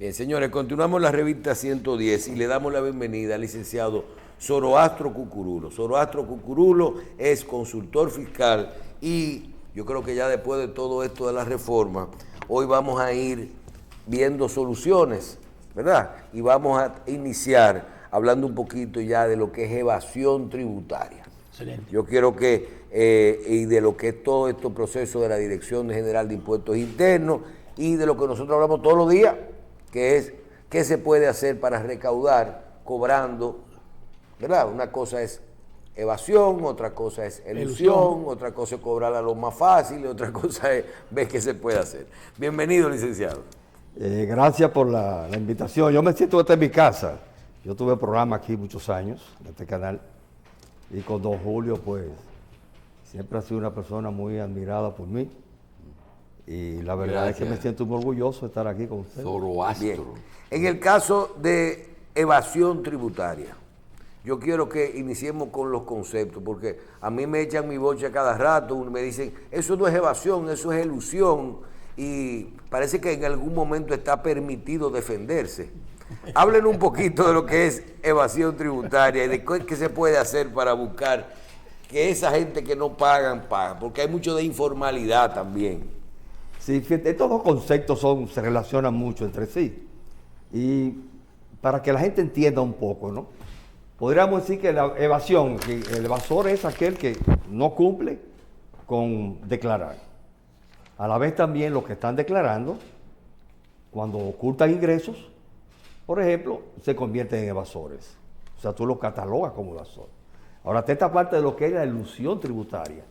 Bien, señores, continuamos la revista 110 y le damos la bienvenida al licenciado Zoroastro Cucurulo. Zoroastro Cucurulo es consultor fiscal y yo creo que ya después de todo esto de la reforma, hoy vamos a ir viendo soluciones, ¿verdad? Y vamos a iniciar hablando un poquito ya de lo que es evasión tributaria. Excelente. Yo quiero que, y de lo que es todo este proceso de la Dirección General de Impuestos Internos y de lo que nosotros hablamos todos los días, que es qué se puede hacer para recaudar cobrando, ¿verdad? Una cosa es evasión, otra cosa es elusión, otra cosa es cobrar a lo más fácil, otra cosa es ver qué se puede hacer. Bienvenido, licenciado. Gracias por la invitación. Yo me siento hasta en mi casa. Yo tuve programa aquí muchos años, en este canal, y con don Julio, pues, siempre ha sido una persona muy admirada por mí. Y la verdad es que me siento muy orgulloso de estar aquí con usted. Bien. En el caso de evasión tributaria, yo quiero que iniciemos con los conceptos, porque a mí me echan mi bocha cada rato, me dicen, eso no es evasión, eso es elusión, y parece que en algún momento está permitido defenderse. Hablen un poquito de lo que es evasión tributaria y de qué se puede hacer para buscar que esa gente que no pagan, pagan, porque hay mucho de informalidad también. Sí, fíjate, estos dos conceptos se relacionan mucho entre sí. Y para que la gente entienda un poco, ¿no? Podríamos decir que la evasión, que el evasor es aquel que no cumple con declarar. A la vez también los que están declarando, cuando ocultan ingresos, por ejemplo, se convierten en evasores. O sea, tú los catalogas como evasor. Ahora, esta parte de lo que es la elusión tributaria,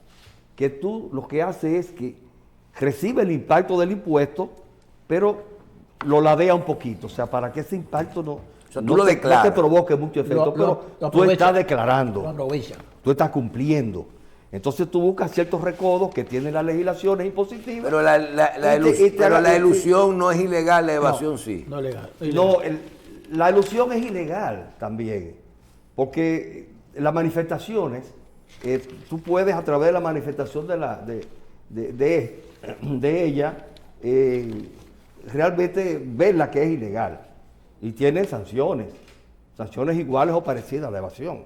que tú lo que haces es que recibe el impacto del impuesto, pero lo ladea un poquito, o sea, para que ese impacto no te provoque mucho efecto, pero tú estás declarando, tú estás cumpliendo. Entonces tú buscas ciertos recodos que tienen las legislaciones impositivas. Pero la elusión no es ilegal, la evasión sí. No es legal. No, la elusión es ilegal también, porque las manifestaciones, tú puedes a través de la manifestación de ella, realmente verla que es ilegal y tiene sanciones iguales o parecidas a la evasión.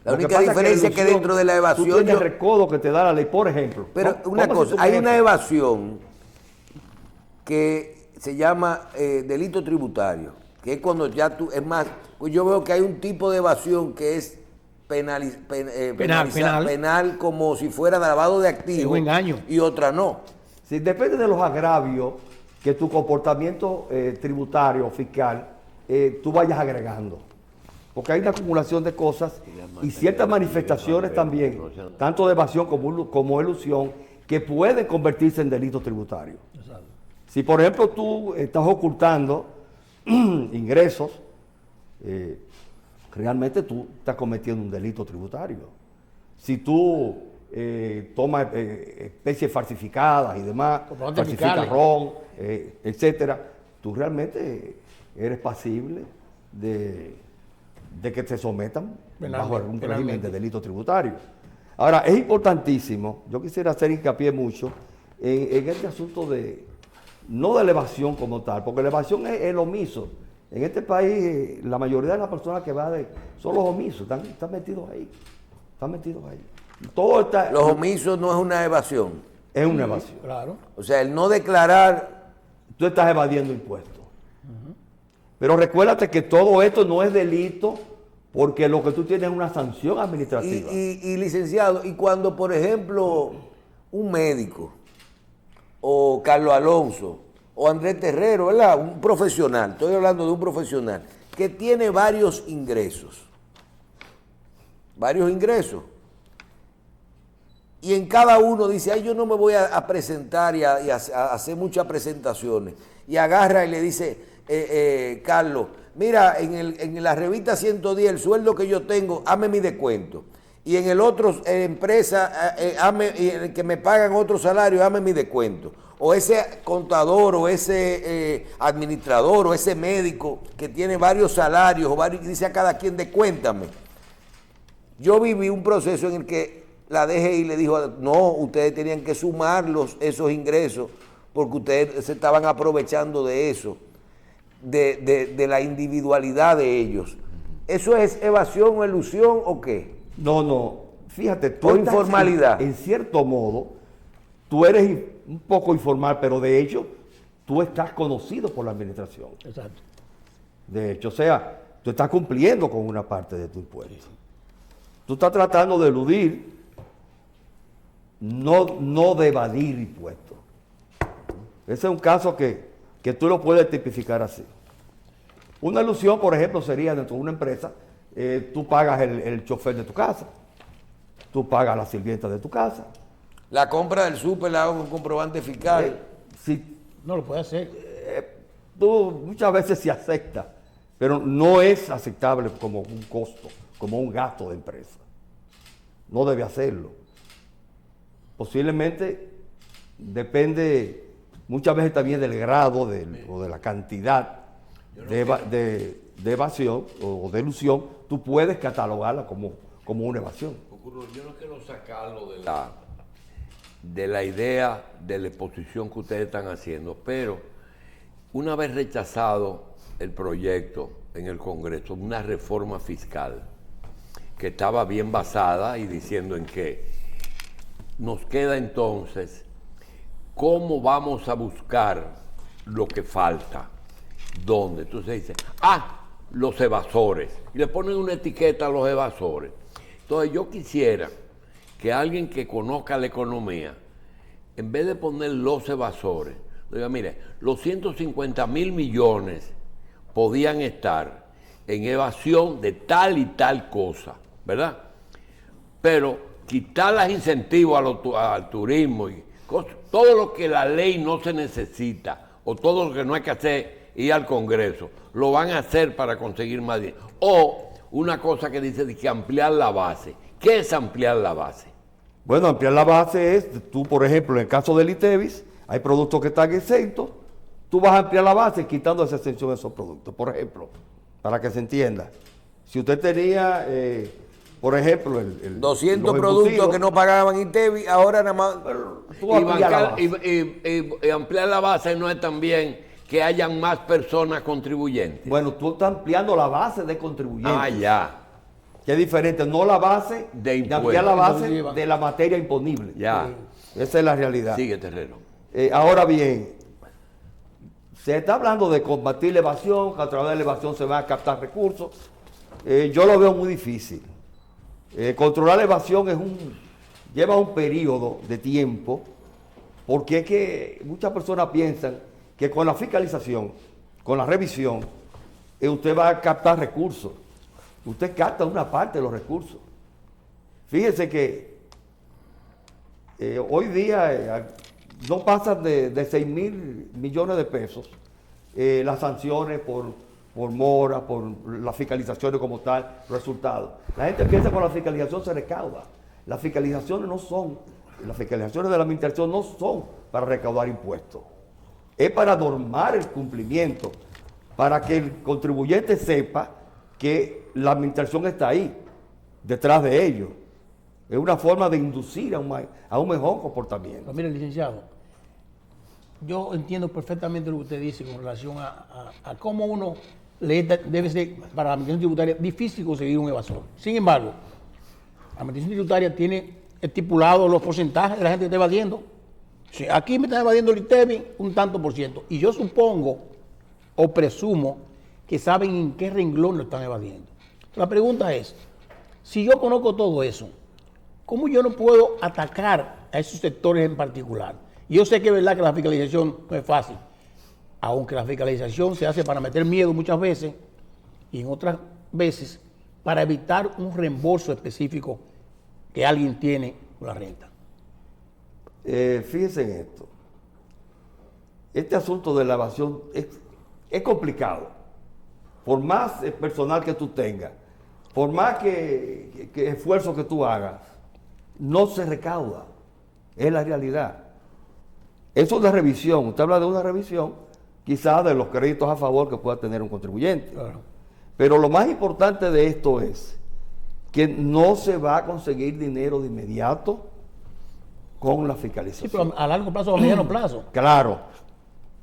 La única diferencia es que dentro de la evasión tú tienes recodo que te da la ley, por ejemplo. Pero una cosa, hay una evasión que se llama delito tributario, que es cuando ya tú, es más, pues yo veo que hay un tipo de evasión que es penal como si fuera de lavado de activos, un engaño, y otra no. Sí, depende de los agravios que tu comportamiento tributario fiscal tú vayas agregando, porque hay una acumulación de cosas y ciertas manifestaciones también, tanto de evasión como elusión, que pueden convertirse en delitos tributarios. Si por ejemplo tú estás ocultando ingresos, realmente tú estás cometiendo un delito tributario. Si tú tomas especies falsificadas y demás, falsificas ron, etcétera, tú realmente eres pasible de que te sometan bajo algún régimen de delito tributario. Ahora, es importantísimo, yo quisiera hacer hincapié mucho en este asunto no de la evasión como tal, porque la evasión es el omiso. En este país, la mayoría de las personas que evaden son los omisos, están metidos ahí. Los omisos no es una evasión. Es una evasión. Claro. O sea, el no declarar. Tú estás evadiendo impuestos. Pero recuérdate que todo esto no es delito porque lo que tú tienes es una sanción administrativa. Y licenciado, y cuando, por ejemplo, un médico, o Carlos Alonso, o Andrés Terrero, ¿verdad? Un profesional, estoy hablando de un profesional, que tiene varios ingresos. Y en cada uno dice, ay, yo no me voy a presentar y a hacer muchas presentaciones. Y agarra y le dice, Carlos, mira, en la revista 110, el sueldo que yo tengo, hazme mi descuento. Y en el otro empresa, que me pagan otro salario, hazme mi descuento. O ese contador, o ese administrador, o ese médico que tiene varios salarios, y dice a cada quien, descuéntame. Yo viví un proceso en el que la DGI le dijo, no, ustedes tenían que sumar esos ingresos, porque ustedes se estaban aprovechando de eso. de la individualidad de ellos. ¿Eso es evasión o elusión o qué? No, fíjate, tú O estás informalidad. en cierto modo, tú eres un poco informal, pero de hecho, tú estás conocido por la administración. Exacto. De hecho, o sea, tú estás cumpliendo con una parte de tu impuesto. Tú estás tratando de eludir, no de evadir impuestos. Ese es un caso que tú lo puedes tipificar así. Una elusión, por ejemplo, sería dentro de una empresa, tú pagas el chofer de tu casa, tú pagas la sirvienta de tu casa. La compra del súper la hago con comprobante fiscal. Si No lo puede hacer. tú muchas veces se acepta, pero no es aceptable como un costo, como un gasto de empresa. No debe hacerlo. Posiblemente depende muchas veces también del grado o de la cantidad de evasión o de ilusión. Tú puedes catalogarla como una evasión. Yo no quiero sacarlo de la idea de la exposición que ustedes están haciendo, pero una vez rechazado el proyecto en el Congreso, una reforma fiscal que estaba bien basada y diciendo en que nos queda entonces cómo vamos a buscar lo que falta, dónde. Entonces dice, los evasores, y le ponen una etiqueta a los evasores. Entonces yo quisiera que alguien que conozca la economía, en vez de poner los evasores, diga, mire, los 150.000 millones podían estar en evasión de tal y tal cosa, ¿verdad? Pero quitar los incentivos al turismo y cosas, todo lo que la ley no se necesita, o todo lo que no hay que hacer, ir al Congreso, lo van a hacer para conseguir más dinero. O una cosa que dice de que ampliar la base. ¿Qué es ampliar la base? Bueno, ampliar la base es, tú por ejemplo, en el caso del ITEVIS, hay productos que están exentos, tú vas a ampliar la base quitando esa exención de esos productos. Por ejemplo, para que se entienda, si usted tenía, por ejemplo, 200 los productos embutidos, que no pagaban ITEVI, ahora nada más... tú amplías la base. Y ampliar la base no es también que hayan más personas contribuyentes. Bueno, tú estás ampliando la base de contribuyentes. Ya. Que es diferente, no la base De ampliar la base impuestos. de la materia imponible. Ya. Esa es la realidad. Sigue, Terrero. Ahora bien, se está hablando de combatir la evasión, que a través de la evasión se van a captar recursos. Yo lo veo muy difícil. Controlar la evasión lleva un periodo de tiempo, porque es que muchas personas piensan que con la fiscalización, con la revisión, usted va a captar recursos. Usted capta una parte de los recursos. Fíjese que hoy día no pasan de 6.000 millones de pesos las sanciones por mora, por las fiscalizaciones como tal, resultados. La gente piensa que con la fiscalización se recauda. Las fiscalizaciones de la administración no son para recaudar impuestos. Es para normar el cumplimiento, para que el contribuyente sepa que la administración está ahí, detrás de ellos. Es una forma de inducir a un mejor comportamiento. Pero mire, licenciado, yo entiendo perfectamente lo que usted dice con relación a cómo uno debe ser, para la administración tributaria, difícil conseguir un evasor. Sin embargo, la administración tributaria tiene estipulado los porcentajes de la gente que está evadiendo. Si aquí me están evadiendo el ITEVI un tanto por ciento, y yo supongo o presumo que saben en qué renglón lo están evadiendo. La pregunta es, si yo conozco todo eso, ¿cómo yo no puedo atacar a esos sectores en particular? Yo sé que es verdad que la fiscalización no es fácil, aunque la fiscalización se hace para meter miedo muchas veces y en otras veces para evitar un reembolso específico que alguien tiene por la renta. Fíjense en esto. Este asunto de la evasión es complicado. Por más personal que tú tengas, por más que esfuerzo que tú hagas, no se recauda. Es la realidad. Eso es una revisión. Usted habla de una revisión, quizás de los créditos a favor que pueda tener un contribuyente. Claro. Pero lo más importante de esto es que no se va a conseguir dinero de inmediato con la Sí, fiscalización. pero a largo plazo o a mediano plazo. Claro.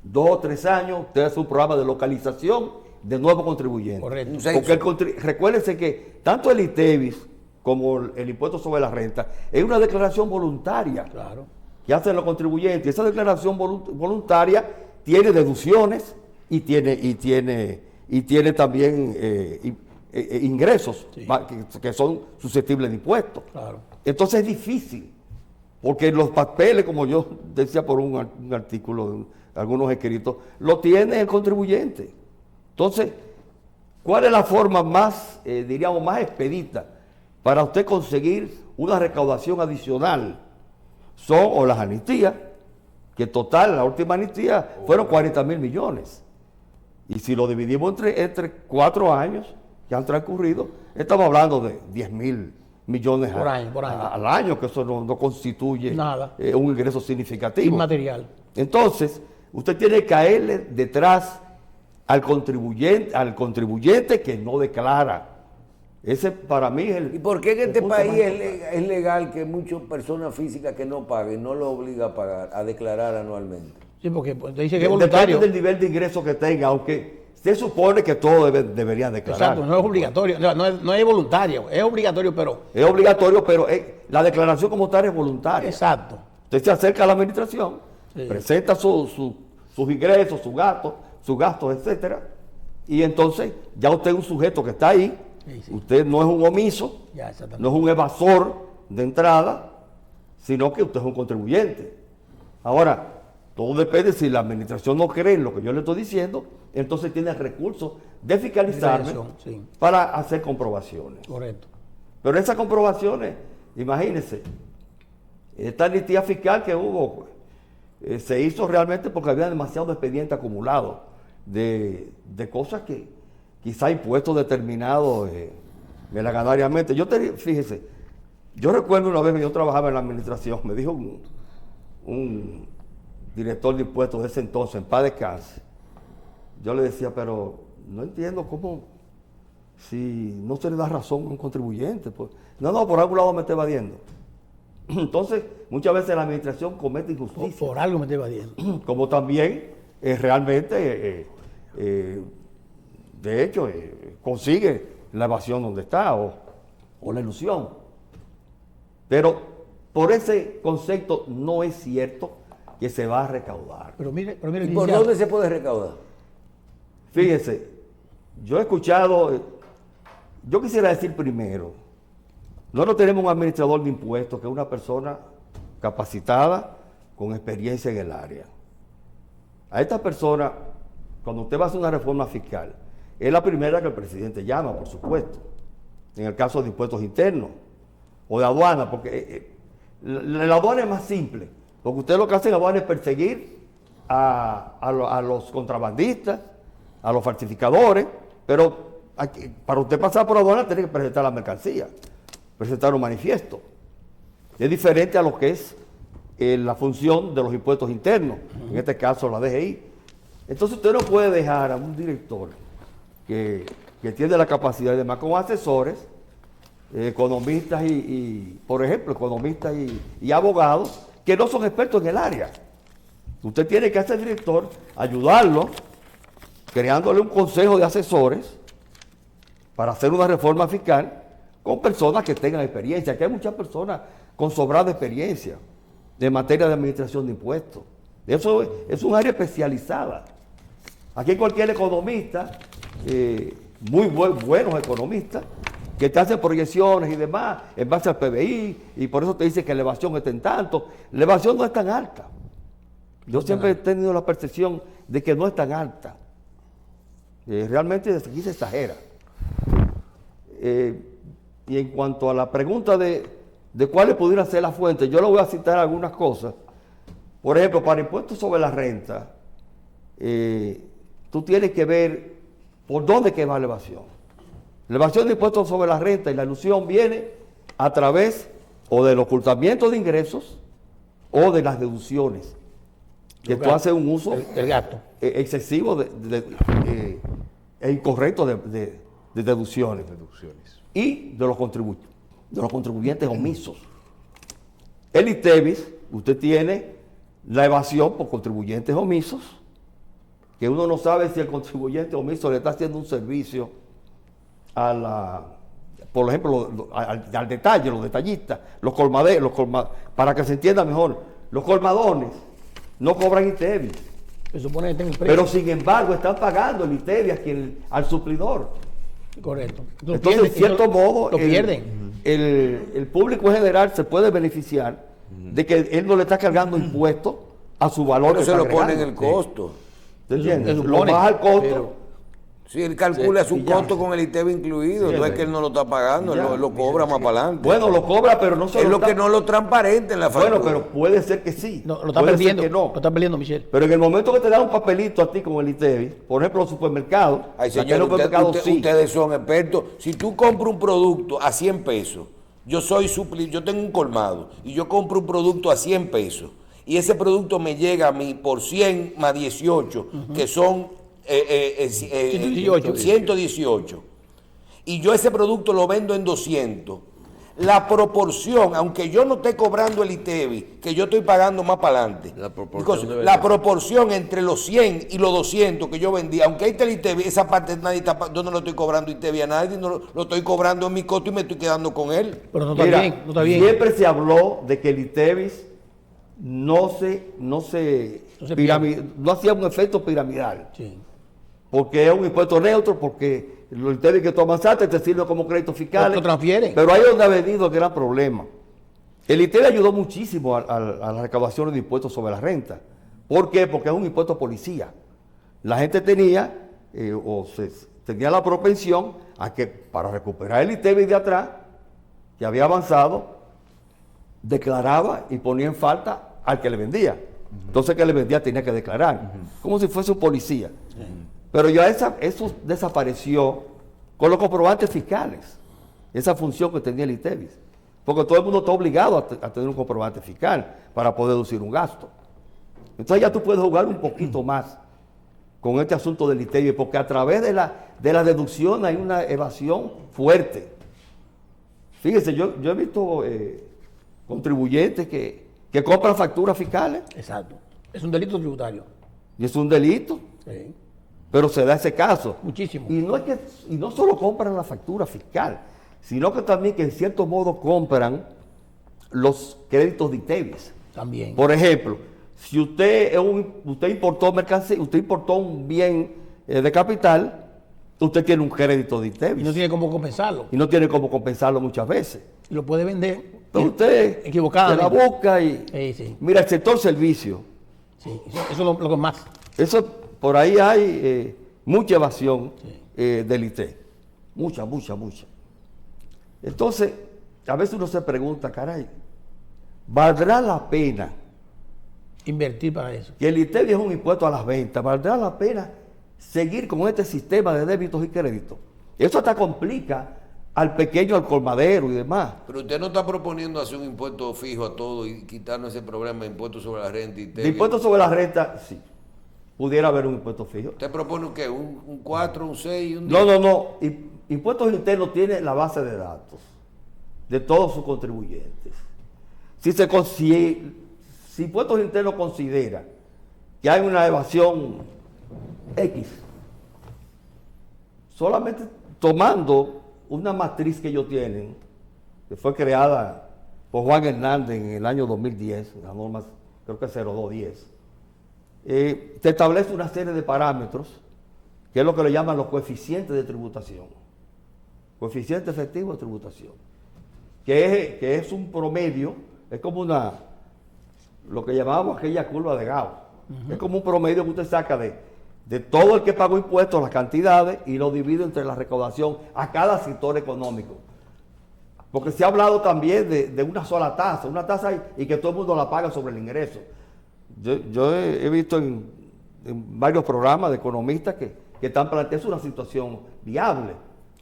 2 o 3 años, usted hace un programa de localización de nuevos contribuyentes. Correcto. Un censo. Porque recuérdense que tanto el ITEVIS como el impuesto sobre la renta es una declaración voluntaria Claro. que hacen los contribuyentes. Esa declaración voluntaria tiene deducciones y tiene también ingresos Sí. que son susceptibles de impuestos. Claro. Entonces es difícil, porque los papeles, como yo decía por un artículo de algunos escritos, lo tiene el contribuyente. Entonces, ¿cuál es la forma más, diríamos, más expedita para usted conseguir una recaudación adicional? Son o las amnistías, que total, la última amnistía fueron 40.000 millones. Y si lo dividimos entre 4 años que han transcurrido, estamos hablando de 10.000 millones Por año. al año, que eso no constituye Nada. un ingreso significativo. Inmaterial. Entonces, usted tiene que caerle detrás al contribuyente que no declara. Ese para mí es el... ¿Y por qué en el este punto país más es legal que muchas personas físicas que no paguen, no lo obliga a pagar, a declarar anualmente? Sí, porque pues, te dice que es Depende voluntario. del nivel de ingreso que tenga, aunque se supone que todo deberían declarar. Exacto, no es obligatorio. No es voluntario, es obligatorio, pero. Es obligatorio, pero la declaración como tal es voluntaria. Exacto. Usted se acerca a la administración, Sí. presenta sus ingresos, sus gastos, etcétera, y entonces ya usted es un sujeto que está ahí. Sí, sí. Usted no es un omiso, Ya, exactamente. no es un evasor de entrada, sino que usted es un contribuyente. Ahora, todo depende. Si la administración no cree en lo que yo le estoy diciendo, entonces tiene el recurso de fiscalizarme Sí. para hacer comprobaciones. Correcto. Pero esas comprobaciones, imagínense, esta amnistía fiscal que hubo, se hizo realmente porque había demasiado expediente acumulado de cosas que quizá impuestos determinados melaganariamente. Fíjese, yo recuerdo una vez que yo trabajaba en la administración, me dijo un director de impuestos de ese entonces, en paz descanse. Yo le decía, pero no entiendo cómo, si no se le da razón a un contribuyente. Pues. No, por algún lado me está evadiendo. Entonces, muchas veces la administración comete injusticia. Por algo me estoy evadiendo. Como también realmente, de hecho, consigue la evasión donde está o la ilusión. Pero por ese concepto no es cierto que se va a recaudar. Pero mire, ¿Y por licenciado, dónde se puede recaudar? Fíjese, yo he escuchado, yo quisiera decir primero, nosotros tenemos un administrador de impuestos que es una persona capacitada con experiencia en el área. A esta persona, cuando usted va a hacer una reforma fiscal, es la primera que el presidente llama, por supuesto, en el caso de impuestos internos o de aduana, porque la aduana es más simple, porque usted lo que hace en aduana es perseguir a los contrabandistas, a los falsificadores, pero para usted pasar por aduana tiene que presentar la mercancía, presentar un manifiesto. Es diferente a lo que es la función de los impuestos internos, en este caso la DGI. Entonces usted no puede dejar a un director que tiene la capacidad, además con asesores, economistas por ejemplo, economistas y abogados que no son expertos en el área. Usted tiene que hacer director, ayudarlo, creándole un consejo de asesores para hacer una reforma fiscal con personas que tengan experiencia, que hay muchas personas con sobrada experiencia en materia de administración de impuestos. Eso es un área especializada. Aquí cualquier economista, muy buenos economistas, que te hacen proyecciones y demás en base al PBI, y por eso te dice que la evasión está en tanto. La evasión no es tan alta. Yo siempre he tenido la percepción de que no es tan alta. Realmente aquí se exagera. Y en cuanto a la pregunta de cuáles pudieran ser las fuentes, yo le voy a citar algunas cosas. Por ejemplo, para impuestos sobre la renta, tú tienes que ver por dónde que va la evasión. La evasión de impuestos sobre la renta y la ilusión viene a través o del ocultamiento de ingresos o de las deducciones. Que tú haces un uso el gasto. excesivo e incorrecto de deducciones. Y de los contribuyentes omisos. El ITEVIS, usted tiene la evasión por contribuyentes omisos que uno no sabe si el contribuyente omiso le está haciendo un servicio a la, por ejemplo, al detalle, los detallistas, los colmaderos, para que se entienda mejor, los colmadones no cobran ITEVI, Se supone que tenga un precio. pero sin embargo están pagando el ITEVI al suplidor. Correcto. Entonces, en cierto modo, lo pierden. el público en general se puede beneficiar de que él no le está cargando impuestos a su valor. Pero que se lo está pone en agregando. el costo. ¿Te entiendes? Se Lo supone, baja el costo. pero- Si él calcula Sí, su y ya. costo con el ITEVI incluido, Sí, no es que él no lo está pagando, y ya. él lo cobra más para adelante. Bueno, lo cobra, pero no se es lo lo está- que no lo transparente en la factura. Bueno, pero puede ser que sí. No, lo está puede ser perdiendo. que no. Lo está perdiendo, Michelle. Pero en el momento que te dan un papelito a ti con el ITEVI, por ejemplo, los supermercados, Ay, aquí en señor, los supermercados sí. ustedes son expertos. Si tú compras un producto a 100 pesos, yo tengo un colmado y yo compro un producto a 100 pesos y ese producto me llega a mí por 100 más 18, que son 118. Y yo ese producto lo vendo en 200. La proporción, aunque yo no esté cobrando el ITEVI, que yo estoy pagando más para adelante, La proporción debe la ser. proporción entre los 100 y los 200 que yo vendí, aunque ahí está el ITEVI, esa parte nadie está, yo no lo estoy cobrando ITEVI a nadie, no lo estoy cobrando en mi costo y me estoy quedando con él. Pero no está Mira, bien. No está bien. siempre se habló de que el ITEVIS no hacía un efecto piramidal, Sí. porque es un impuesto neutro, porque el ITEVIS que tú avanzaste te sirve como crédito fiscal. Lo transfieren. Pero ahí es donde ha venido el gran problema. El ITEVIS ayudó muchísimo a las recaudaciones de impuestos sobre la renta. ¿Por qué? Porque es un impuesto policía. La gente tenía tenía la propensión a que para recuperar el ITEVIS de atrás, que había avanzado, declaraba y ponía en falta al que le vendía. Entonces el que le vendía tenía que declarar, como si fuese un policía. Pero ya eso desapareció con los comprobantes fiscales, esa función que tenía el ITEVIS. Porque todo el mundo está obligado a tener un comprobante fiscal para poder deducir un gasto. Entonces ya tú puedes jugar un poquito más con este asunto del ITEVIS, porque a través de la deducción hay una evasión fuerte. Fíjense, yo he visto contribuyentes que compran facturas fiscales, Exacto. Es un delito tributario. y es un delito, Sí. pero se da ese caso. Muchísimo. Y no solo compran la factura fiscal, sino que también que en cierto modo compran los créditos de ITEVIS. También. Por ejemplo, si usted importó mercancía, usted importó un bien de capital, usted tiene un crédito de Y no ITEVIS tiene cómo compensarlo. y no tiene cómo compensarlo muchas veces. Y lo puede vender. Entonces usted se Equivocadamente. la busca y Sí, sí. mira el sector servicio. Sí. Eso es lo que más. Eso por ahí hay mucha evasión Sí. del ITE. Mucha. Entonces, a veces uno se pregunta, caray, ¿valdrá la pena Invertir para eso. que el ITEVIS es un impuesto a las ventas? ¿Valdrá la pena seguir con este sistema de débitos y créditos? Eso hasta complica al pequeño, al colmadero y demás. Pero usted no está proponiendo hacer un impuesto fijo a todo y quitarnos ese problema de impuestos sobre la renta y De impuestos sobre la renta, sí. Pudiera haber un impuesto fijo. ¿Usted propone un qué? ¿Un 4, un 6 y un 10? No. Impuestos internos tiene la base de datos de todos sus contribuyentes. Si Impuestos Internos considera que hay una evasión X, solamente tomando una matriz que ellos tienen, que fue creada por Juan Hernández en el año 2010, la norma creo que es 0210, te establece una serie de parámetros, que es lo que le llaman los coeficientes de tributación, coeficiente efectivo de tributación, que es un promedio, es como lo que llamábamos aquella curva de Gauss, es como un promedio que usted saca de todo el que pagó impuestos, las cantidades, y lo divide entre la recaudación a cada sector económico. Porque se ha hablado también de una sola tasa, y que todo el mundo la paga sobre el ingreso. Yo he visto en varios programas de economistas que están planteando una situación viable,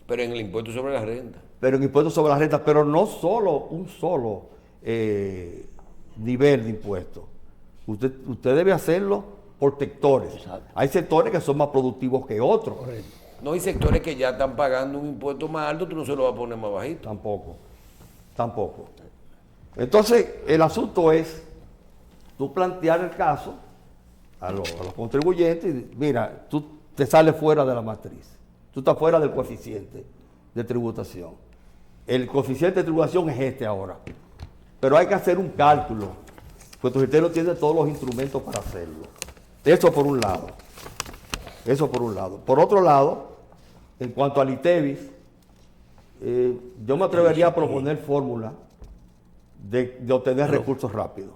Pero en el impuesto sobre la renta. pero en impuestos sobre la renta, pero no solo un solo nivel de impuestos. Usted debe hacerlo por sectores. Exacto. Hay sectores que son más productivos que otros. Correcto. No hay sectores que ya están pagando un impuesto más alto, tú no se lo vas a poner más bajito. Tampoco. Entonces, el asunto es tú plantear el caso a los contribuyentes, y mira, tú te sales fuera de la matriz, tú estás fuera del coeficiente de tributación. El coeficiente de tributación es este ahora, pero hay que hacer un cálculo, pues usted no tiene todos los instrumentos para hacerlo. Eso por un lado. Eso por un lado. Por otro lado, en cuanto al ITEVIS, yo me atrevería a proponer fórmulas de obtener recursos rápidos,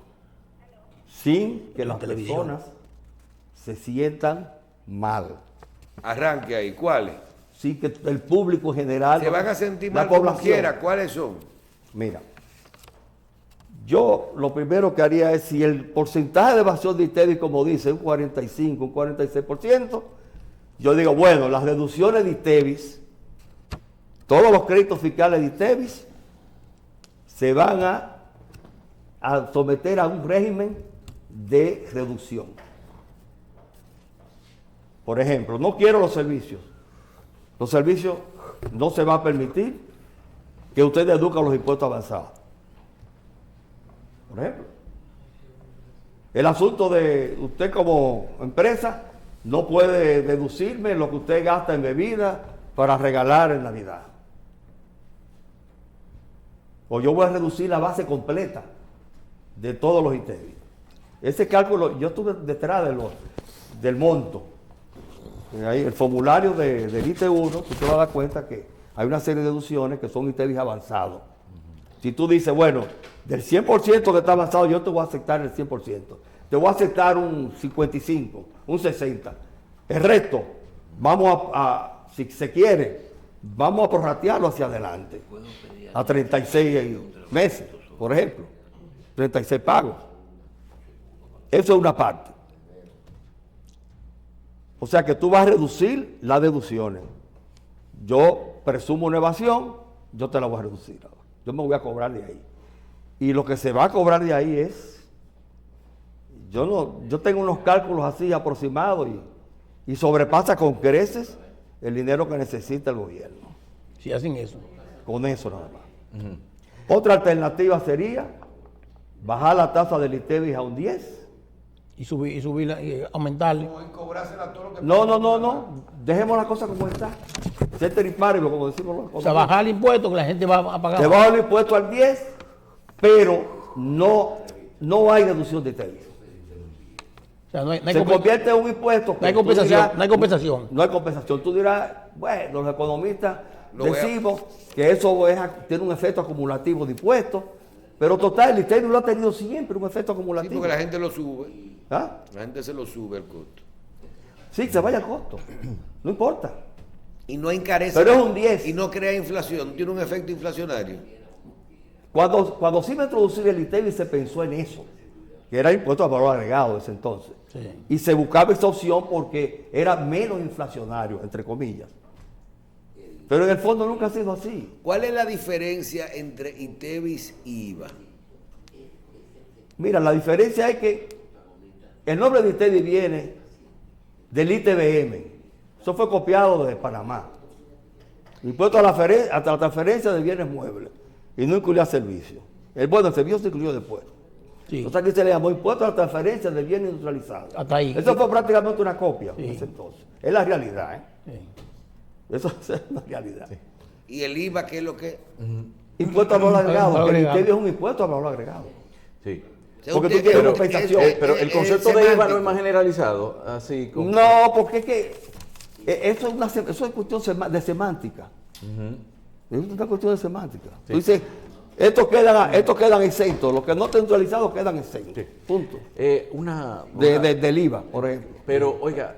sin que las personas se sientan mal. Arranque ahí, ¿cuáles? Sin que el público en general, Se van a sentir la mal como población. quiera, ¿cuáles son? Mira, yo lo primero que haría es, si el porcentaje de evasión de ITEVIS, como dice, un 45, un 46%, yo digo, bueno, las deducciones de ITEVIS, todos los créditos fiscales de ITEVIS, se van a someter a un régimen de reducción. Por ejemplo, no quiero los servicios. Los servicios no se va a permitir que usted deduzca los impuestos avanzados. Por ejemplo, el asunto de usted como empresa no puede deducirme lo que usted gasta en bebida para regalar en Navidad. O yo voy a reducir la base completa de todos los ITEVIS. Ese cálculo, yo estuve detrás del monto. Ahí, el formulario del IT1, tú te vas a dar cuenta que hay una serie de deducciones que son ITEVIS avanzados. Si tú dices, bueno, del 100% que está avanzado, yo te voy a aceptar el 100%. Te voy a aceptar un 55, un 60. El resto, vamos si se quiere, vamos a prorratearlo hacia adelante. A 36 meses, por ejemplo. 36 pagos. Eso es una parte. O sea que tú vas a reducir las deducciones. Yo presumo una evasión, yo te la voy a reducir ahora. Yo me voy a cobrar de ahí. Y lo que se va a cobrar de ahí es, yo tengo unos cálculos así aproximados y sobrepasa con creces el dinero que necesita el gobierno. Si hacen eso. Con eso nada más. Otra alternativa sería bajar la tasa del ITEVIS a un 10. Y subirla, y aumentarle. No. Dejemos la cosa como está. Ser tarifario, como decimos los O sea, bajar el impuesto que la gente va a pagar. Te baja el impuesto al 10, pero no hay deducción de ITEVIS. O sea, no hay Se convierte en un impuesto. No hay que tú compensación, dirás, no hay compensación. No hay compensación. Tú dirás, bueno, los economistas Lo voy a- decimos que eso tiene un efecto acumulativo de impuestos, pero total, el ITEVIS lo ha tenido siempre, un efecto Sí, acumulativo. porque la gente lo sube. ¿Ah? La gente se lo sube el costo. Sí, se vaya a costo. No importa. Y no encarece. Pero es un 10. Y no crea inflación, tiene un efecto inflacionario. Cuando se iba a introducir el ITEVIS se pensó en eso, que era impuesto al valor agregado de ese entonces. Sí. Y se buscaba esa opción porque era menos inflacionario, entre comillas. Pero en el fondo nunca ha sido así. ¿Cuál es la diferencia entre ITEVIS y IVA? Mira, la diferencia es que el nombre de ITEVIS viene del ITBM. Eso fue copiado de Panamá. Impuesto a la transferencia de bienes muebles. Y no incluía servicios. El servicio se incluyó después. Sí. O sea que se le llamó impuesto a la transferencia de bienes industrializados. Hasta ahí. Eso fue prácticamente una copia Sí. en ese entonces. Es la realidad, ¿eh? Sí. Eso es la realidad. ¿Y el IVA qué es lo que? Impuesto a valor agregado. Valor porque el agregado. ITEVIS es un impuesto a valor agregado. Sí. O sea, Porque tú usted- tienes compensación. Pero el concepto de IVA no es más generalizado, así como... No, porque es que eso es cuestión de semántica. Es una cuestión de semántica. Sí. Tú dices, estos quedan exentos, los que no están neutralizados quedan exentos. Sí. Punto. Del IVA, por ejemplo. Pero, oiga,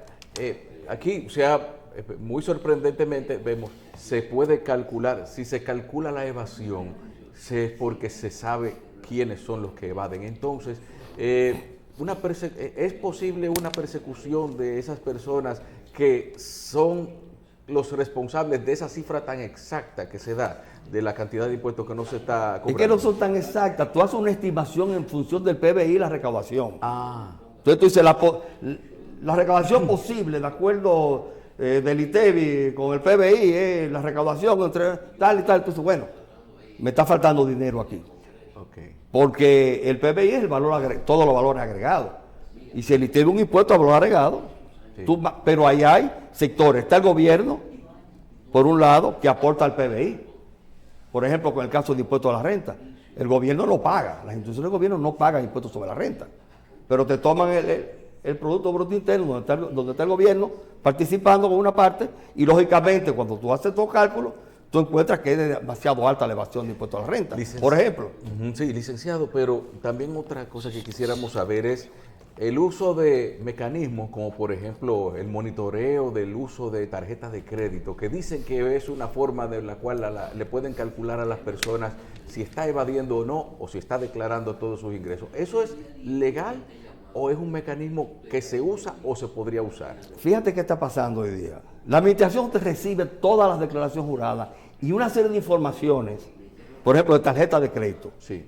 aquí, o sea, muy sorprendentemente vemos, se puede calcular, si se calcula la evasión, es porque se sabe quiénes son los que evaden. Entonces, ¿es posible una persecución de esas personas que son los responsables de esa cifra tan exacta que se da de la cantidad de impuestos que no se está cobrando? Es que no son tan exactas. Tú haces una estimación en función del PBI y la recaudación. Ah, Entonces tú dices, la recaudación posible, de acuerdo del ITEVIS con el PBI, la recaudación entre tal y tal. Entonces, bueno, me está faltando dinero aquí. ok. Porque el PBI es el valor todos los valores agregados. Y se le tiene un impuesto a valor agregado. Sí. Pero ahí hay sectores. Está el gobierno, por un lado, que aporta al PBI. Por ejemplo, con el caso de impuesto a la renta. El gobierno lo paga. Las instituciones del gobierno no pagan impuestos sobre la renta. Pero te toman el Producto Bruto Interno, donde está el gobierno participando con una parte, y lógicamente cuando tú haces tu cálculo, tú encuentras que es demasiado alta la evasión de impuestos a la renta, por ejemplo. Sí, licenciado, pero también otra cosa que quisiéramos saber es el uso de mecanismos como por ejemplo el monitoreo del uso de tarjetas de crédito, que dicen que es una forma de la cual le pueden calcular a las personas si está evadiendo o no, o si está declarando todos sus ingresos. ¿Eso es legal o es un mecanismo que se usa o se podría usar? Fíjate qué está pasando hoy día. La administración te recibe todas las declaraciones juradas y una serie de informaciones, por ejemplo, de tarjeta de crédito, Sí.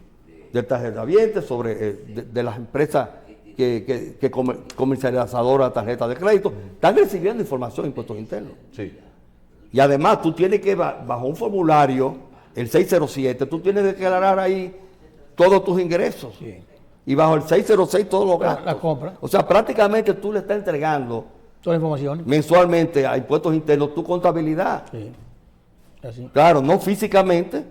de tarjeta viente, sobre de las empresas que comercializadoras de tarjeta de crédito, están recibiendo información de impuestos internos. Sí. Y además tú tienes que, bajo un formulario, el 607, tú tienes que declarar ahí todos tus ingresos. Sí. Y bajo el 606 todos los gastos. La compra. O sea, prácticamente tú le estás entregando Toda la información. mensualmente a impuestos internos tu contabilidad. Sí. Así. Claro, no físicamente,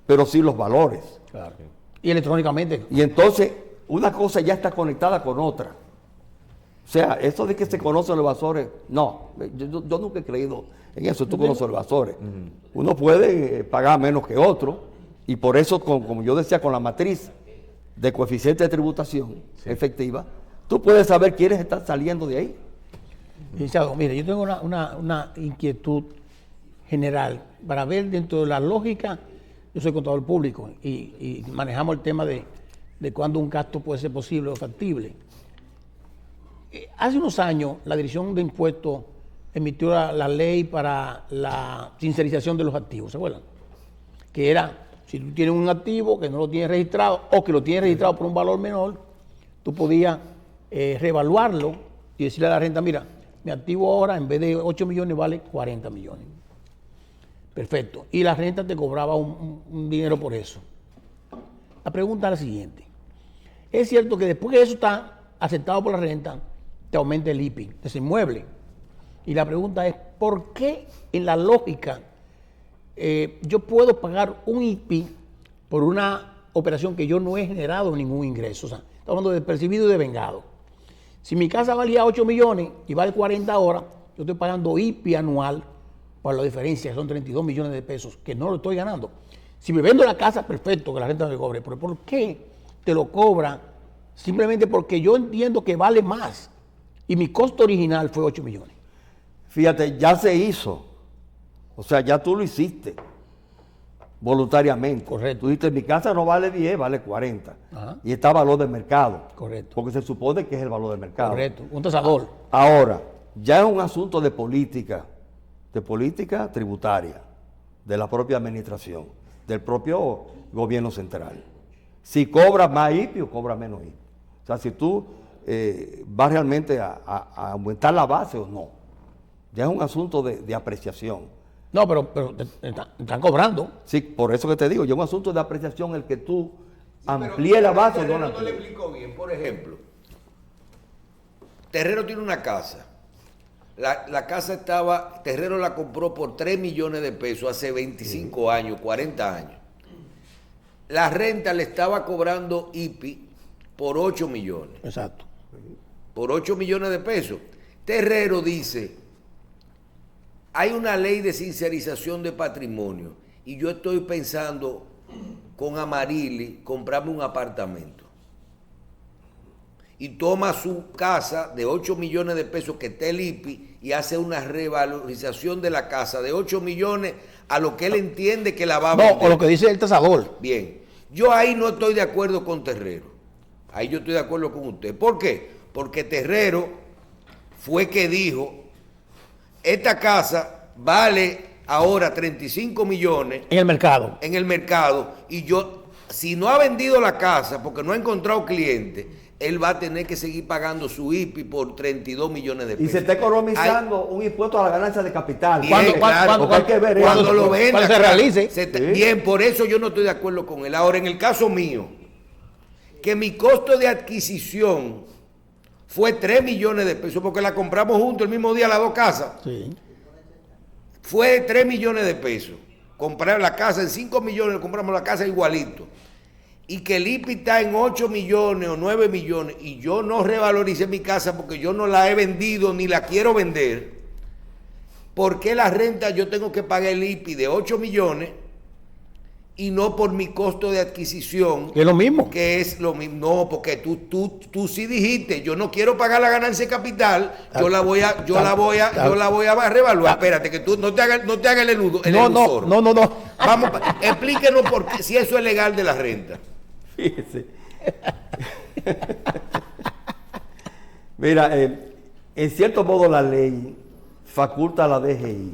pero sí los valores. Claro. Y electrónicamente. Y entonces, una cosa ya está conectada con otra. O sea, eso de que se conocen los evasores, no, yo nunca he creído en eso, tú conoces los evasores. Uno puede pagar menos que otro, y por eso, como yo decía, con la matriz de coeficiente de tributación efectiva, tú puedes saber quiénes están saliendo de ahí. Licenciado, mire, yo tengo una inquietud general para ver dentro de la lógica. Yo soy contador público y manejamos el tema de cuándo un gasto puede ser posible o factible. Hace unos años la Dirección de Impuestos emitió la ley para la sincerización de los activos, ¿se acuerdan? Que era, si tú tienes un activo que no lo tienes registrado o que lo tienes registrado por un valor menor, tú podías reevaluarlo y decirle a la renta, mira, mi activo ahora en vez de 8 millones vale 40 millones. Perfecto. Y la renta te cobraba un dinero por eso. La pregunta es la siguiente. Es cierto que después que eso está aceptado por la renta, te aumenta el IPI de ese inmueble. Y la pregunta es, ¿por qué en la lógica yo puedo pagar un IPI por una operación que yo no he generado ningún ingreso? O sea, estamos hablando de percibido y de vengado. Si mi casa valía 8 millones y vale 40 ahora, yo estoy pagando IPI anual por la diferencia, que son 32 millones de pesos, que no lo estoy ganando. Si me vendo la casa, perfecto, que la renta me cobre, pero ¿por qué te lo cobra? Simplemente porque yo entiendo que vale más y mi costo original fue 8 millones. Fíjate, ya se hizo. O sea, ya tú lo hiciste voluntariamente. Correcto. Tú dijiste, mi casa no vale 10, vale 40. Ajá. Y está valor de mercado. Correcto. Porque se supone que es el valor de mercado. Correcto, un tasador. Ahora, ya es un asunto de política tributaria, de la propia administración, del propio gobierno central. Si cobras más IPI o cobras menos IPI. O sea, si tú vas realmente a aumentar la base o no. Ya es un asunto de apreciación. No, pero están cobrando. Sí, por eso que te digo, ya es un asunto de apreciación el que tú amplíes la base o no la No le amplíes. explico bien. Por ejemplo, Terrero tiene una casa. La casa estaba, Terrero la compró por 3 millones de pesos hace 25 años, 40 años. La renta le estaba cobrando IPI por 8 millones. Exacto. Por 8 millones de pesos. Terrero dice, hay una ley de sincerización de patrimonio y yo estoy pensando con Amarili comprarme un apartamento. Y toma su casa de 8 millones de pesos que está el IPI y hace una revalorización de la casa de 8 millones a lo que él entiende que la va a No, vender. o lo que dice el tasador. Bien, yo ahí no estoy de acuerdo con Terrero. Ahí yo estoy de acuerdo con usted. ¿Por qué? Porque Terrero fue que dijo, esta casa vale ahora 35 millones En el mercado. en el mercado y yo, si no ha vendido la casa porque no ha encontrado cliente, él va a tener que seguir pagando su IPI por 32 millones de Y pesos. se está economizando un impuesto a la ganancia de capital. Bien, claro, porque hay que ver cuando eso. lo venda, cuando se realice. Sí. Sí. Bien, por eso yo no estoy de acuerdo con él. Ahora, en el caso mío, que mi costo de adquisición fue 3 millones de pesos, porque la compramos juntos el mismo día las dos casas. Sí. Fue 3 millones de pesos. Comprar la casa en 5 millones, compramos la casa igualito. Y que el IPI está en 8 millones o 9 millones y yo no revaloricé mi casa porque yo no la he vendido ni la quiero vender. ¿Por qué la renta yo tengo que pagar el IPI de 8 millones y no por mi costo de adquisición? Es lo mismo. Que es lo mismo. No, porque tú sí dijiste, yo no quiero pagar la ganancia de capital, yo la voy a revaluar. Espérate, que tú no te hagas el eludo. No. Vamos, explíquenos si eso es legal de la renta. Fíjese. Mira, en cierto modo la ley faculta a la DGI,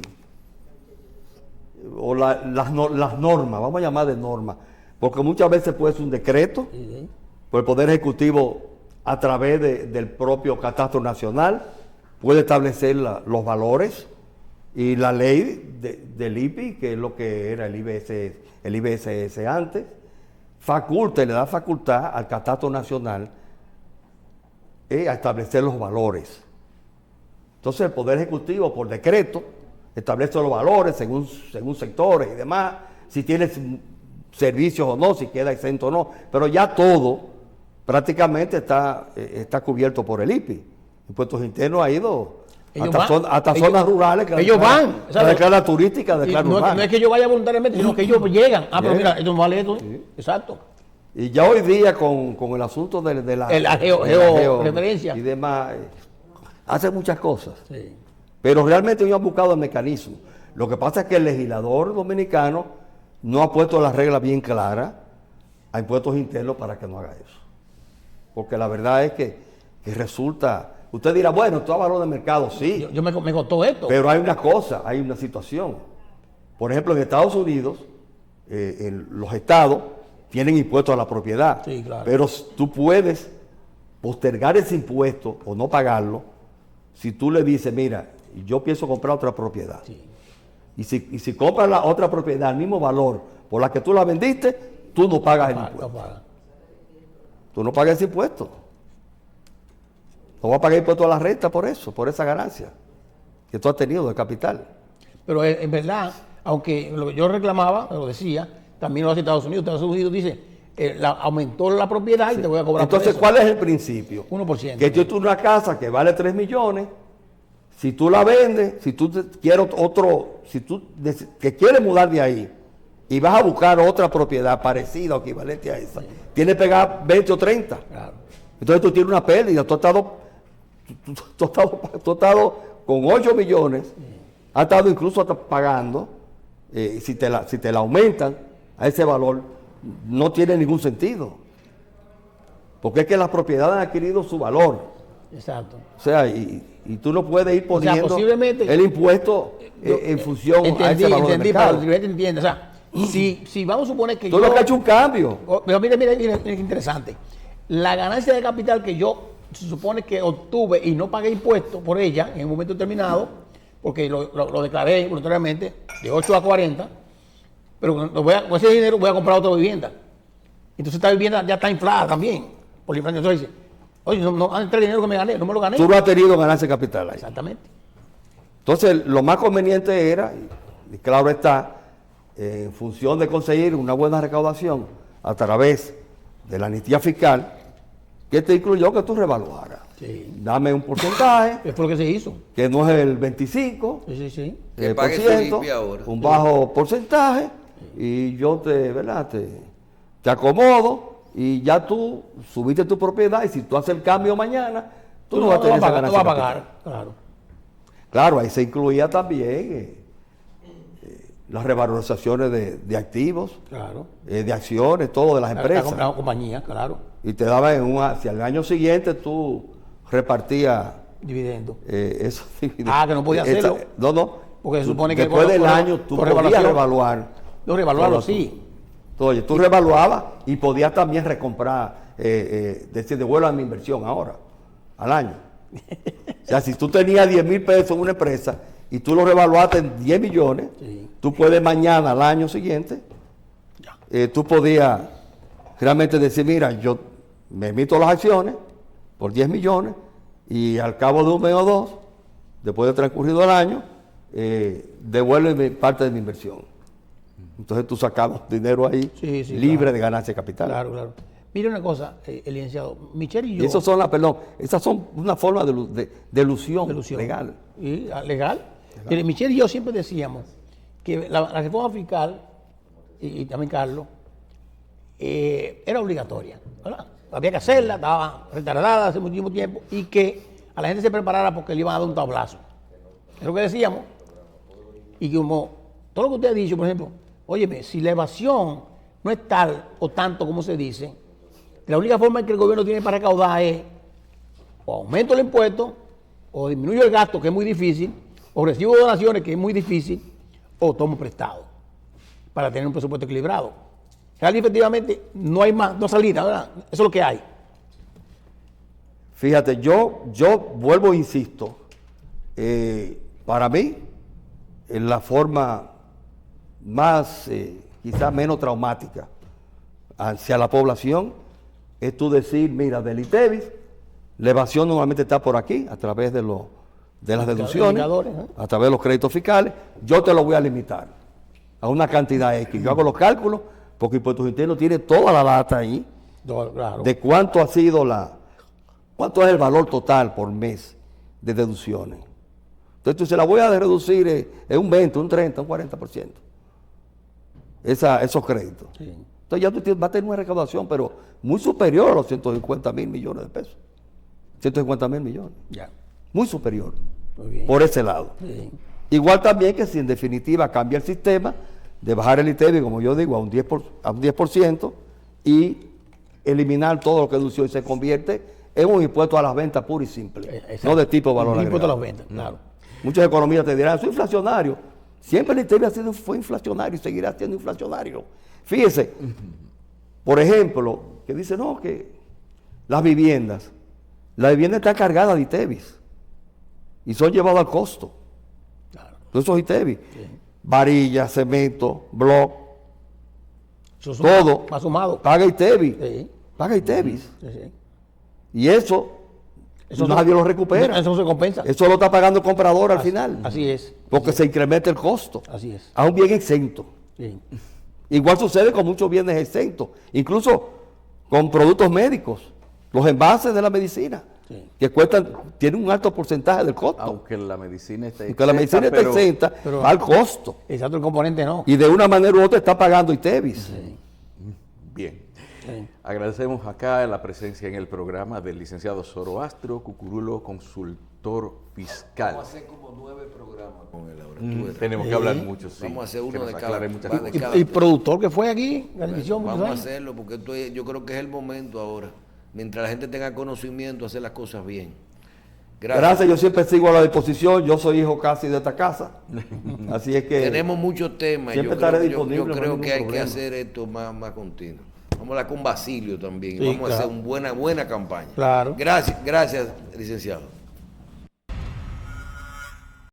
o las normas, vamos a llamar de normas, porque muchas veces puede ser un decreto por el Poder Ejecutivo a través del propio Catastro Nacional, puede establecer los valores, y la ley del IPI, que es lo que era el IBSS antes, le da facultad al Catastro Nacional a establecer los valores. Entonces el Poder Ejecutivo, por decreto, establece los valores según sectores y demás, si tienes servicios o no, si queda exento o no, pero ya todo prácticamente está cubierto por el IPI. Impuestos Internos ha ido hasta zonas rurales que ellos van. La declara turística, declara urbana. No es que yo vaya voluntariamente, sino que ellos llegan. Pero mira, esto no vale esto. Sí. Exacto. Y ya hoy día con el asunto de la georreferencia y demás, hace muchas cosas. Sí. Pero realmente ellos han buscado el mecanismo. Lo que pasa es que el legislador dominicano no ha puesto las reglas bien claras a Impuestos Internos para que no haga eso. Porque la verdad es que resulta... Usted dirá, bueno, esto es valor de mercado, sí. Yo me costó esto. Pero hay una cosa, hay una situación. Por ejemplo, en Estados Unidos, los estados tienen impuestos a la propiedad. Sí, claro. Pero tú puedes postergar ese impuesto o no pagarlo si tú le dices, mira, yo pienso comprar otra propiedad. Sí. Y si compras la otra propiedad al mismo valor por la que tú la vendiste, tú no pagas el impuesto. Tú no pagas ese impuesto. No vas a pagar impuesto a la renta por eso, por esa ganancia que tú has tenido de capital. Pero en verdad, aunque lo que yo reclamaba, lo decía, también lo hace Estados Unidos. Estados Unidos dice, aumentó la propiedad y te voy a cobrar Entonces, por eso. ¿cuál es el principio? 1%. Que tú tienes una casa que vale 3 millones, si tú la vendes, si tú quieres que quieres mudar de ahí y vas a buscar otra propiedad parecida o equivalente a esa, tienes que pagar 20 o 30. Claro. Entonces tú tienes una pérdida, tú has estado con 8 millones, has estado incluso hasta pagando, si te la aumentan a ese valor, no tiene ningún sentido. Porque es que las propiedades han adquirido su valor. Exacto. O sea, y tú no puedes ir poniendo posiblemente, el impuesto en función a ese valor de mercado. Para que entienda. O sea, si vamos a suponer que tú lo que has hecho un cambio. Pero mira, qué interesante. La ganancia de capital que yo se supone que obtuve y no pagué impuestos por ella en un momento determinado, porque lo declaré voluntariamente de 8 a 40, pero con ese dinero voy a comprar otra vivienda. Entonces esta vivienda ya está inflada también por la inflación. Entonces dice, oye, no entré el dinero que me gané, no me lo gané. Tú no has tenido ganancia de capital ahí. Exactamente. Entonces, lo más conveniente era, y claro está, en función de conseguir una buena recaudación a través de la amnistía fiscal, que te incluyó que tú revaluaras. Sí. Dame un porcentaje, Es por lo que se hizo. que no es el 25%, Sí. Que por pague ciento, su IPI ahora. un bajo porcentaje, y yo te acomodo, y ya tú subiste tu propiedad, y si tú haces el cambio mañana, tú no vas a tener esa ganancia No vas a capital. pagar, claro. Claro, ahí se incluía también las revalorizaciones de activos, Claro. de acciones, todo de las La empresas. compramos compañía, claro. Y te daban si al año siguiente tú repartías Dividendo. esos dividendos. Ah, que no podía hacerlo. No. Porque se Tú, supone que después del por año tú por podías revaluación. revaluar. No, revaluarlo, todo sí. Oye, tú revaluabas y podías también recomprar, decir, devuelvo mi inversión ahora, al año. O sea, si tú tenías 10,000 pesos en una empresa y tú lo revaluaste en 10 millones, Sí. tú puedes mañana, al año siguiente, tú podías realmente decir, mira, yo me emito las acciones por 10 millones Y al cabo de un mes o dos, después de transcurrido el año, devuelve parte de mi inversión. Entonces tú sacamos dinero ahí Sí, sí, libre claro. de ganancia de capital. Claro, claro. Mire una cosa, el licenciado, Michelle y yo... Y esas son una forma de ilusión, Ilusión. legal. Y, legal. Mire, Michelle y yo siempre decíamos que la reforma fiscal, y también Carlos, era obligatoria, ¿verdad? Había que hacerla, estaba retardada hace muchísimo tiempo, y que a la gente se preparara porque le iban a dar un tablazo. Es lo que decíamos. Y como todo lo que usted ha dicho, por ejemplo, óyeme, si la evasión no es tal o tanto como se dice, la única forma en que el gobierno tiene para recaudar es o aumento el impuesto, o disminuyo el gasto, que es muy difícil, o recibo donaciones, que es muy difícil, o tomo prestado para tener un presupuesto equilibrado. Real y efectivamente no hay más, no salida, ¿verdad? Eso es lo que hay. Fíjate, yo vuelvo e insisto, para mí, en la forma más, quizás menos traumática hacia la población, es tú decir, mira, del ITEVIS, la evasión normalmente está por aquí, a través de las deducciones, indicadores, ¿eh? a través de los créditos fiscales, yo te lo voy a limitar a una cantidad X. Yo hago los cálculos, porque Impuestos Internos tiene toda la data ahí, Claro. de cuánto ha sido cuánto es el valor total por mes de deducciones. Entonces tú se la voy a reducir en un 20, un 30, un 40%. Esos créditos. Sí. Entonces ya tú vas a tener una recaudación, pero muy superior a los 150.000 millones de pesos. 150.000 millones. Ya. Muy superior. Muy bien. Por ese lado. Sí. Igual también que si en definitiva cambia el sistema de bajar el ITEVI, como yo digo, a un 10% y eliminar todo lo que dedució y se convierte en un impuesto a las ventas puro y simple, Exacto. no de tipo de valor Un impuesto a las agregado. ventas, claro. Muchos economistas te dirán, soy inflacionario. Siempre el ITEVI fue inflacionario y seguirá siendo inflacionario. Fíjese, por ejemplo, que dice, no, que la vivienda está cargada de ITEVIs y son llevados al costo. Claro. Todos esos ITEVIs, varilla, cemento, bloc, Eso todo, va sumado. paga ITEVI, Sí. paga ITEVIs. Sí, sí. Y eso nadie lo recupera. Eso no se compensa. Eso lo está pagando el comprador al final, Así es. porque se incrementa el costo Así es. a un bien exento. Sí. Igual sucede con muchos bienes exentos, incluso con productos médicos, los envases de la medicina, Sí. que tienen un alto porcentaje del costo. Aunque la medicina esté Porque la medicina está exenta, pero- va al costo. Exacto, el componente no. Y de una manera u otra está pagando ITEVIS. Bien. Sí. Agradecemos acá la presencia en el programa del licenciado Zoroastro Cucurulo, consultor fiscal. Vamos a hacer como 9 programas con él ahora. tú verás. Tenemos que hablar mucho, sí. Vamos a hacer que uno nos de cada- aclare muchas de cosas. cada- Y productor que fue aquí, la televisión, Vamos muchos a años. hacerlo porque yo creo que es el momento ahora. Mientras la gente tenga conocimiento, hacer las cosas bien. Gracias, yo siempre sigo a la disposición. Yo soy hijo casi de esta casa. Así es que Tenemos muchos temas. siempre estaré Yo disponible, no hay creo ningún que hay que problema. hacer esto más continuo. Vamos a hablar con Basilio también. Sí, Vamos a claro. hacer una buena campaña. Claro. Gracias, licenciado.